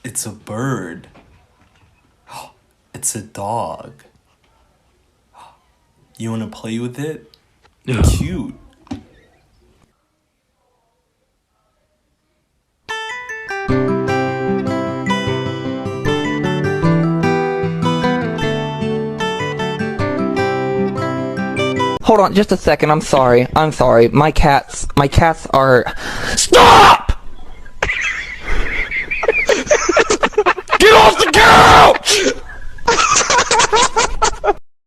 It's a bird. It's a dog. You want to play with it? Cute. Hold on just a second, I'm sorry. My cats are... STOP! Get off the couch!